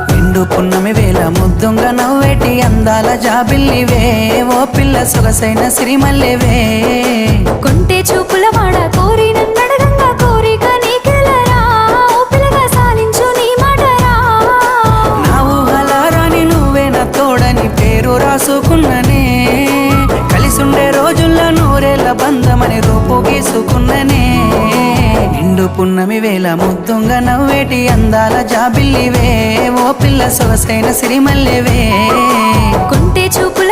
నిండు పున్నమి వేళ ముద్దుంగ నవ్వేటి అందాల జాబిల్లివే ఓ పిల్ల సొగసైన సిరిమల్లెవే కొంటే చూపుల వాడ కోరి నన్నడగంగా కోరిక నీకెలరా ఓ పిల్లగా సాలించు నీ మాటరా నా ఊహలారాని నువ్వే నా తోడని పేరు రాసుకున్ననే కలిసుండే రోజుల్లో నూరేళ్ల బంధమని రూపు గీసుకున్ననే నిండు పున్నమి వేళ ముద్దుంగ నవ్వేటి అందాల జాబిల్లివే ఓ పిల్ల సొగసైన సిరిమల్లెవే కొంటే చూపు